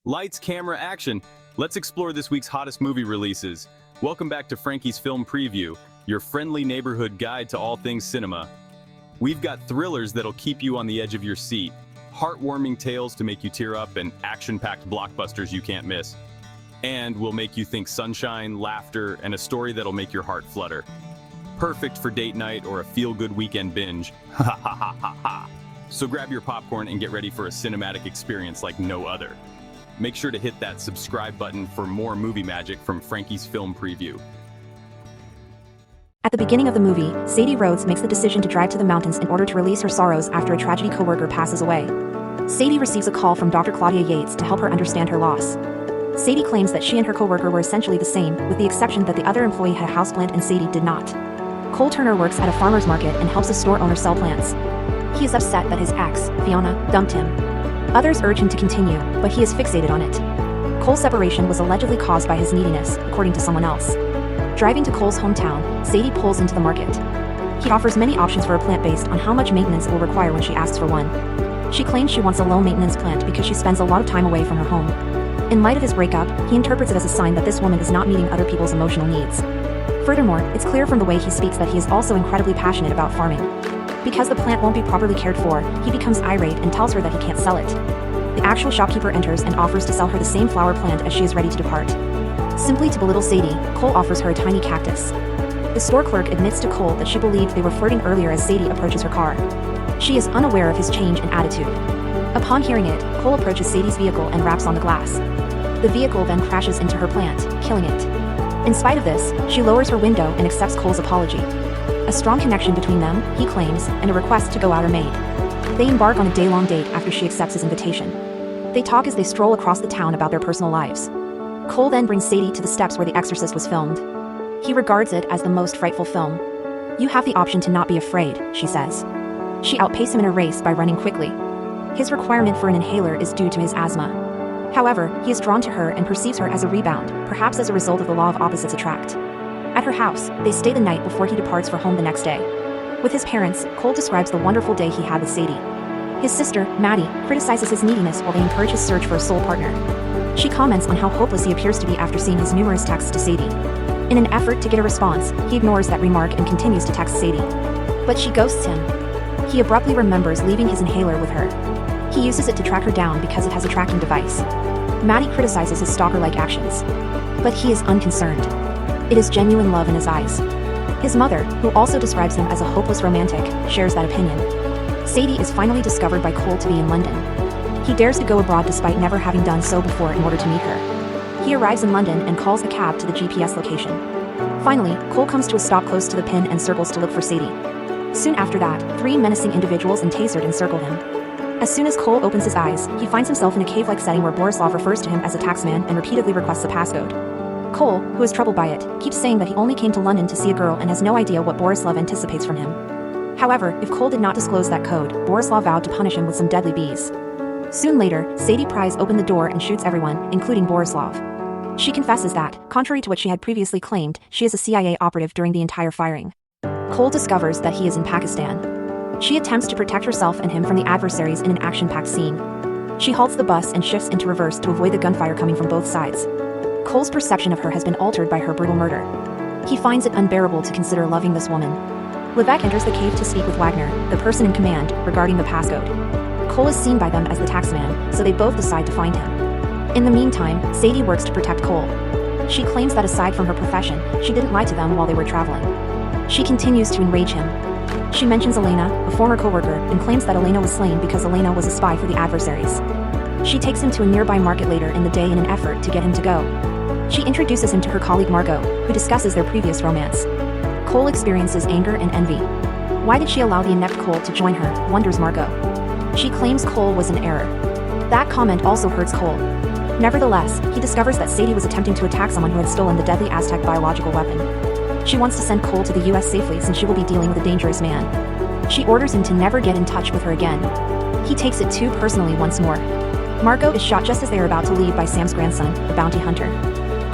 Lights, camera, action. Let's explore this week's hottest movie releases. Welcome back to Frankie's Film Preview, your friendly neighborhood guide to all things cinema. We've got thrillers that'll keep you on the edge of your seat, heartwarming tales to make you tear up, and action-packed blockbusters you can't miss. And we'll make you think sunshine, laughter, and a story that'll make your heart flutter. Perfect for date night or a feel-good weekend binge. Ha ha ha ha ha. So grab your popcorn and get ready for a cinematic experience like no other. Make sure to hit that subscribe button for more movie magic from Frankie's Film Preview. At the beginning of the movie, Sadie Rhodes makes the decision to drive to the mountains in order to release her sorrows after a tragedy coworker passes away. Sadie receives a call from Dr. Claudia Yates to help her understand her loss. Sadie claims that she and her coworker were essentially the same, with the exception that the other employee had a houseplant and Sadie did not. Cole Turner works at a farmer's market and helps a store owner sell plants. He is upset that his ex, Fiona, dumped him. Others urge him to continue, but he is fixated on it. Cole's separation was allegedly caused by his neediness, according to someone else. Driving to Cole's hometown, Sadie pulls into the market. He offers many options for a plant based on how much maintenance it will require when she asks for one. She claims she wants a low-maintenance plant because she spends a lot of time away from her home. In light of his breakup, he interprets it as a sign that this woman is not meeting other people's emotional needs. Furthermore, it's clear from the way he speaks that he is also incredibly passionate about farming. Because the plant won't be properly cared for, he becomes irate and tells her that he can't sell it. The actual shopkeeper enters and offers to sell her the same flower plant as she is ready to depart. Simply to belittle Sadie, Cole offers her a tiny cactus. The store clerk admits to Cole that she believed they were flirting earlier as Sadie approaches her car. She is unaware of his change in attitude. Upon hearing it, Cole approaches Sadie's vehicle and raps on the glass. The vehicle then crashes into her plant, killing it. In spite of this, she lowers her window and accepts Cole's apology. A strong connection between them, he claims, and a request to go out are made. They embark on a day-long date after she accepts his invitation. They talk as they stroll across the town about their personal lives. Cole then brings Sadie to the steps where The Exorcist was filmed. He regards it as the most frightful film. "You have the option to not be afraid," she says. She outpaces him in a race by running quickly. His requirement for an inhaler is due to his asthma. However, he is drawn to her and perceives her as a rebound, perhaps as a result of the law of opposites attract. At her house, they stay the night before he departs for home the next day. With his parents, Cole describes the wonderful day he had with Sadie. His sister, Maddie, criticizes his neediness while they encourage his search for a soul partner. She comments on how hopeless he appears to be after seeing his numerous texts to Sadie. In an effort to get a response, he ignores that remark and continues to text Sadie. But she ghosts him. He abruptly remembers leaving his inhaler with her. He uses it to track her down because it has a tracking device. Maddie criticizes his stalker-like actions. But he is unconcerned. It is genuine love in his eyes. His mother, who also describes him as a hopeless romantic, shares that opinion. Sadie is finally discovered by Cole to be in London. He dares to go abroad despite never having done so before in order to meet her. He arrives in London and calls a cab to the GPS location. Finally, Cole comes to a stop close to the pin and circles to look for Sadie. Soon after that, 3 menacing individuals in tasered encircle him. As soon as Cole opens his eyes, he finds himself in a cave-like setting where Borislav refers to him as a taxman and repeatedly requests the passcode. Cole, who is troubled by it, keeps saying that he only came to London to see a girl and has no idea what Borislav anticipates from him. However, if Cole did not disclose that code, Borislav vowed to punish him with some deadly bees. Soon later, Sadie pries open the door and shoots everyone, including Borislav. She confesses that, contrary to what she had previously claimed, she is a CIA operative during the entire firing. Cole discovers that he is in Pakistan. She attempts to protect herself and him from the adversaries in an action-packed scene. She halts the bus and shifts into reverse to avoid the gunfire coming from both sides. Cole's perception of her has been altered by her brutal murder. He finds it unbearable to consider loving this woman. Levesque enters the cave to speak with Wagner, the person in command, regarding the passcode. Cole is seen by them as the taxman, so they both decide to find him. In the meantime, Sadie works to protect Cole. She claims that aside from her profession, she didn't lie to them while they were traveling. She continues to enrage him. She mentions Elena, a former coworker, and claims that Elena was slain because Elena was a spy for the adversaries. She takes him to a nearby market later in the day in an effort to get him to go. She introduces him to her colleague Margot, who discusses their previous romance. Cole experiences anger and envy. Why did she allow the inept Cole to join her, wonders Margot. She claims Cole was in error. That comment also hurts Cole. Nevertheless, he discovers that Sadie was attempting to attack someone who had stolen the deadly Aztec biological weapon. She wants to send Cole to the US safely since she will be dealing with a dangerous man. She orders him to never get in touch with her again. He takes it too personally once more. Margot is shot just as they are about to leave by Sam's grandson, the bounty hunter.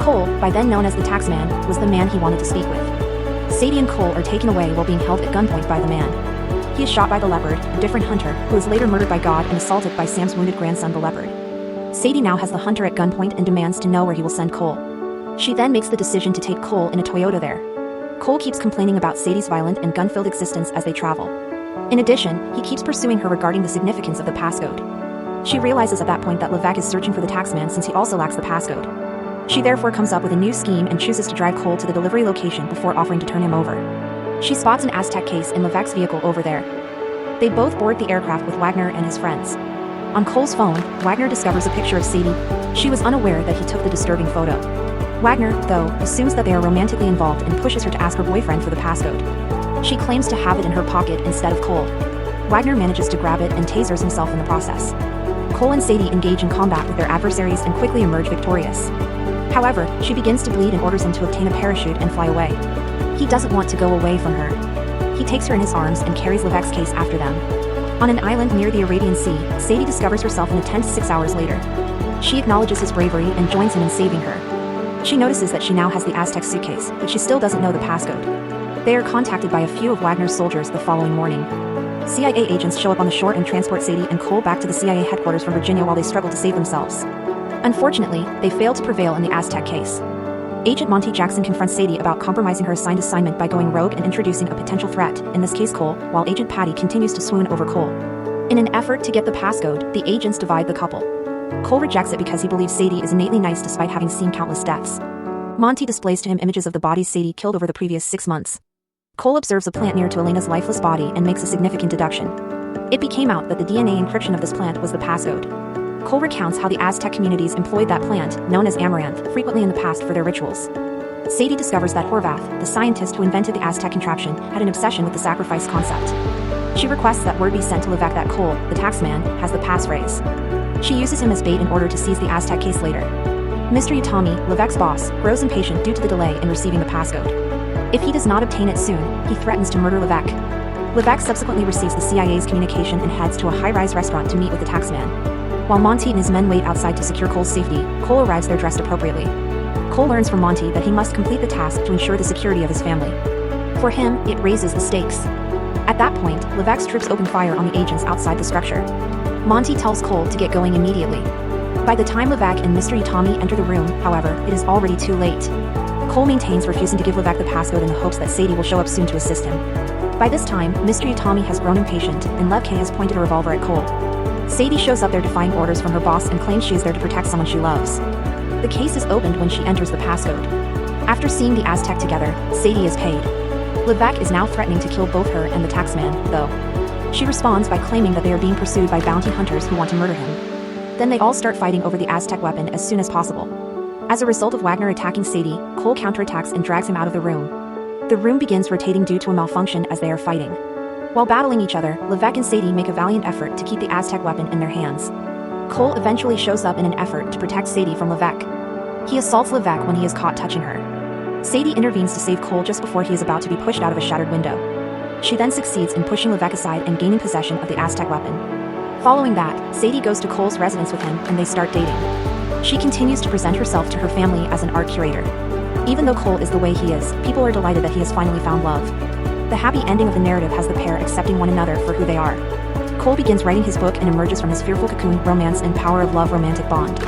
Cole, by then known as the taxman, was the man he wanted to speak with. Sadie and Cole are taken away while being held at gunpoint by the man. He is shot by the leopard, a different hunter, who is later murdered by God and assaulted by Sam's wounded grandson the leopard. Sadie now has the hunter at gunpoint and demands to know where he will send Cole. She then makes the decision to take Cole in a Toyota there. Cole keeps complaining about Sadie's violent and gun-filled existence as they travel. In addition, he keeps pursuing her regarding the significance of the passcode. She realizes at that point that Levesque is searching for the taxman since he also lacks the passcode. She therefore comes up with a new scheme and chooses to drive Cole to the delivery location before offering to turn him over. She spots an Aztec case in Levesque's vehicle over there. They both board the aircraft with Wagner and his friends. On Cole's phone, Wagner discovers a picture of Sadie. She was unaware that he took the disturbing photo. Wagner, though, assumes that they are romantically involved and pushes her to ask her boyfriend for the passcode. She claims to have it in her pocket instead of Cole. Wagner manages to grab it and tasers himself in the process. Cole and Sadie engage in combat with their adversaries and quickly emerge victorious. However, she begins to bleed and orders him to obtain a parachute and fly away. He doesn't want to go away from her. He takes her in his arms and carries Levesque's case after them. On an island near the Arabian Sea, Sadie discovers herself in a tent 6 hours later. She acknowledges his bravery and joins him in saving her. She notices that she now has the Aztec suitcase, but she still doesn't know the passcode. They are contacted by a few of Wagner's soldiers the following morning. CIA agents show up on the shore and transport Sadie and Cole back to the CIA headquarters from Virginia while they struggle to save themselves. Unfortunately, they fail to prevail in the Aztec case. Agent Monty Jackson confronts Sadie about compromising her assigned assignment by going rogue and introducing a potential threat, in this case Cole, while Agent Patty continues to swoon over Cole. In an effort to get the passcode, the agents divide the couple. Cole rejects it because he believes Sadie is innately nice despite having seen countless deaths. Monty displays to him images of the bodies Sadie killed over the previous 6 months. Cole observes a plant near to Elena's lifeless body and makes a significant deduction. It became out that the DNA encryption of this plant was the passcode. Cole recounts how the Aztec communities employed that plant, known as amaranth, frequently in the past for their rituals. Sadie discovers that Horvath, the scientist who invented the Aztec contraption, had an obsession with the sacrifice concept. She requests that word be sent to Levesque that Cole, the taxman, has the passphrase. She uses him as bait in order to seize the Aztec case later. Mystery Tommy, Levesque's boss, grows impatient due to the delay in receiving the passcode. If he does not obtain it soon, he threatens to murder Levesque. Levesque subsequently receives the CIA's communication and heads to a high-rise restaurant to meet with the taxman. While Monty and his men wait outside to secure Cole's safety, Cole arrives there dressed appropriately. Cole learns from Monty that he must complete the task to ensure the security of his family. For him, it raises the stakes. At that point, Levesque's troops open fire on the agents outside the structure. Monty tells Cole to get going immediately. By the time Levesque and Mystery Tommy enter the room, however, it is already too late. Cole maintains refusing to give Levesque the passcode in the hopes that Sadie will show up soon to assist him. By this time, Mystery Tommy has grown impatient, and Levesque has pointed a revolver at Cole. Sadie shows up there defying orders from her boss and claims she is there to protect someone she loves. The case is opened when she enters the passcode. After seeing the Aztec together, Sadie is paid. Levesque is now threatening to kill both her and the taxman, though. She responds by claiming that they are being pursued by bounty hunters who want to murder him. Then they all start fighting over the Aztec weapon as soon as possible. As a result of Wagner attacking Sadie, Cole counterattacks and drags him out of the room. The room begins rotating due to a malfunction as they are fighting. While battling each other, Levesque and Sadie make a valiant effort to keep the Aztec weapon in their hands. Cole eventually shows up in an effort to protect Sadie from Levesque. He assaults Levesque when he is caught touching her. Sadie intervenes to save Cole just before he is about to be pushed out of a shattered window. She then succeeds in pushing Levesque aside and gaining possession of the Aztec weapon. Following that, Sadie goes to Cole's residence with him and they start dating. She continues to present herself to her family as an art curator. Even though Cole is the way he is, people are delighted that he has finally found love. The happy ending of the narrative has the pair accepting one another for who they are. Cole begins writing his book and emerges from his fearful cocoon, romance and power of love romantic bond.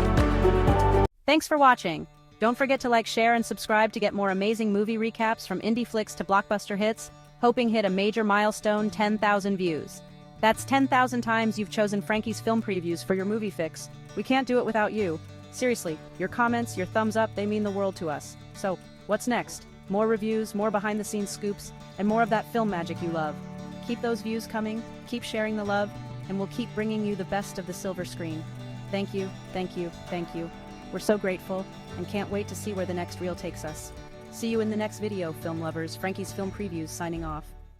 Thanks for watching. Don't forget to like, share, and subscribe to get more amazing movie recaps from indie flicks to blockbuster hits, hoping hit a major milestone 10,000 views. That's 10,000 times you've chosen Frankie's Film Previews for your movie fix. We can't do it without you. Seriously, your comments, your thumbs up, they mean the world to us. So, what's next? More reviews, more behind-the-scenes scoops, and more of that film magic you love. Keep those views coming, keep sharing the love, and we'll keep bringing you the best of the silver screen. Thank you, thank you, thank you. We're so grateful, and can't wait to see where the next reel takes us. See you in the next video, film lovers. Frankie's Film Previews signing off.